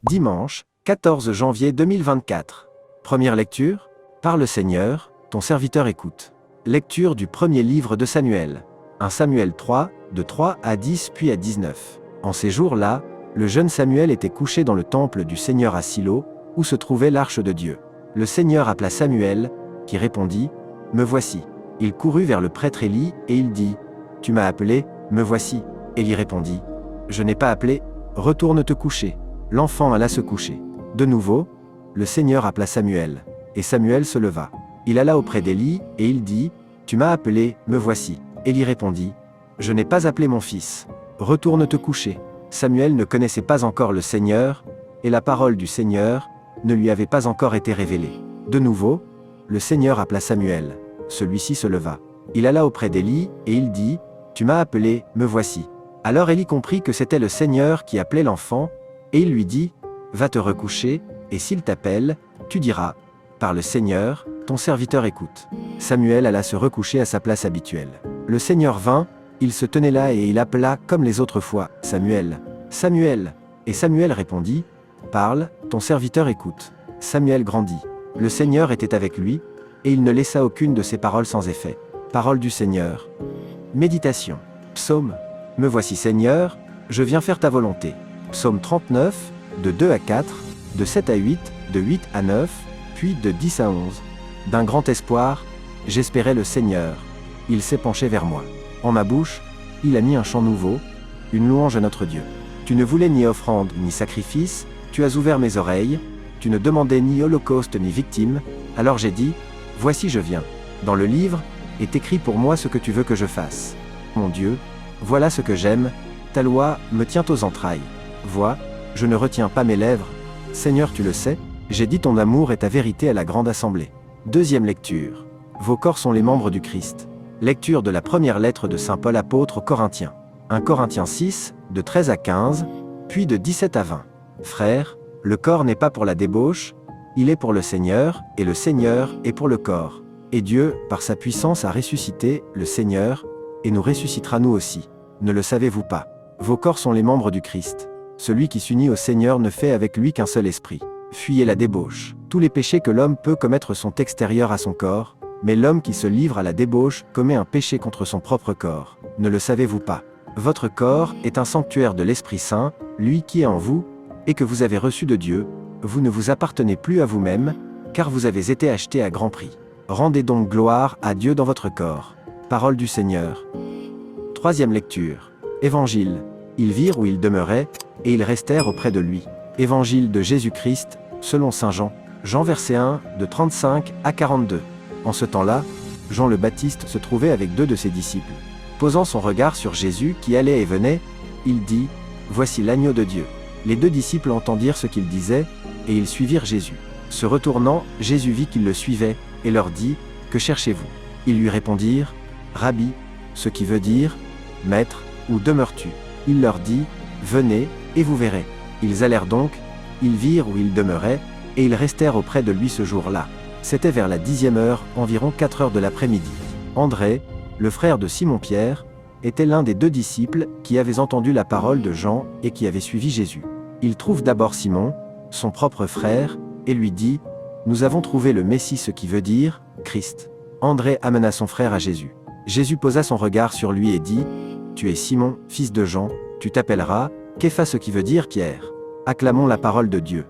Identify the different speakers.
Speaker 1: Dimanche, 14 janvier 2024. Première lecture. Par le Seigneur, ton serviteur écoute. Lecture du premier livre de Samuel. 1 Samuel 3, de 3 à 10 puis à 19. En ces jours-là, le jeune Samuel était couché dans le temple du Seigneur à Silo, où se trouvait l'arche de Dieu. Le Seigneur appela Samuel, qui répondit, « Me voici ». Il courut vers le prêtre Élie, et il dit, « Tu m'as appelé, me voici ». Élie répondit, « Je n'ai pas appelé, retourne te coucher ». L'enfant alla se coucher. De nouveau, le Seigneur appela Samuel, et Samuel se leva. Il alla auprès d'Élie, et il dit, « Tu m'as appelé, me voici ». Élie répondit, « Je n'ai pas appelé mon fils, retourne te coucher ». Samuel ne connaissait pas encore le Seigneur, et la parole du Seigneur ne lui avait pas encore été révélée. De nouveau, le Seigneur appela Samuel. Celui-ci se leva. Il alla auprès d'Élie, et il dit, « Tu m'as appelé, me voici ». Alors Élie comprit que c'était le Seigneur qui appelait l'enfant, et il lui dit, « Va te recoucher, et s'il t'appelle, tu diras, « Par le Seigneur, ton serviteur écoute ». Samuel alla se recoucher à sa place habituelle. Le Seigneur vint, il se tenait là et il appela, comme les autres fois, « Samuel, Samuel ». Et Samuel répondit, « Parle, ton serviteur écoute ». Samuel grandit. Le Seigneur était avec lui, et il ne laissa aucune de ses paroles sans effet. Parole du Seigneur. Méditation. Psaume. Me voici Seigneur, je viens faire ta volonté. Psaume 39, de 2 à 4, de 7 à 8, de 8 à 9, puis de 10 à 11. D'un grand espoir, j'espérais le Seigneur. Il s'est penché vers moi. En ma bouche, il a mis un chant nouveau, une louange à notre Dieu. Tu ne voulais ni offrande ni sacrifice, tu as ouvert mes oreilles, tu ne demandais ni holocauste ni victime, alors j'ai dit, voici je viens. Dans le livre, est écrit pour moi ce que tu veux que je fasse. Mon Dieu, voilà ce que j'aime, ta loi me tient aux entrailles. Vois, je ne retiens pas mes lèvres. Seigneur, tu le sais, j'ai dit ton amour et ta vérité à la grande assemblée. Deuxième lecture. Vos corps sont les membres du Christ. Lecture de la première lettre de saint Paul apôtre aux Corinthiens. 1 Corinthiens 6, de 13 à 15, puis de 17 à 20. Frères, le corps n'est pas pour la débauche, il est pour le Seigneur, et le Seigneur est pour le corps. Et Dieu, par sa puissance, a ressuscité le Seigneur, et nous ressuscitera nous aussi. Ne le savez-vous pas? Vos corps sont les membres du Christ. Celui qui s'unit au Seigneur ne fait avec lui qu'un seul esprit. Fuyez la débauche. Tous les péchés que l'homme peut commettre sont extérieurs à son corps, mais l'homme qui se livre à la débauche commet un péché contre son propre corps. Ne le savez-vous pas? Votre corps est un sanctuaire de l'Esprit Saint, lui qui est en vous, et que vous avez reçu de Dieu. Vous ne vous appartenez plus à vous-même, car vous avez été acheté à grand prix. Rendez donc gloire à Dieu dans votre corps. Parole du Seigneur. Troisième lecture. Évangile. Ils virent où il demeurait, et ils restèrent auprès de lui. Évangile de Jésus-Christ, selon saint Jean. Jean verset 1, de 35 à 42. En ce temps-là, Jean le Baptiste se trouvait avec 2 de ses disciples. Posant son regard sur Jésus qui allait et venait, il dit, « Voici l'agneau de Dieu ». Les 2 disciples entendirent ce qu'il disait, et ils suivirent Jésus. Se retournant, Jésus vit qu'ils le suivaient, et leur dit, « Que cherchez-vous » Ils lui répondirent, « Rabbi », ce qui veut dire, « Maître, où demeures-tu » Il leur dit, « Venez, et vous verrez ». Ils allèrent donc, ils virent où il demeurait, et ils restèrent auprès de lui ce jour-là. C'était vers la 10e heure, environ 4 heures de l'après-midi. André, le frère de Simon-Pierre, était l'un des 2 disciples qui avaient entendu la parole de Jean et qui avaient suivi Jésus. Il trouve d'abord Simon, son propre frère, et lui dit, « Nous avons trouvé le Messie, ce qui veut dire, Christ ». André amena son frère à Jésus. Jésus posa son regard sur lui et dit, « Tu es Simon, fils de Jean, tu t'appelleras Képha, ce qui veut dire Pierre. » Acclamons la parole de Dieu.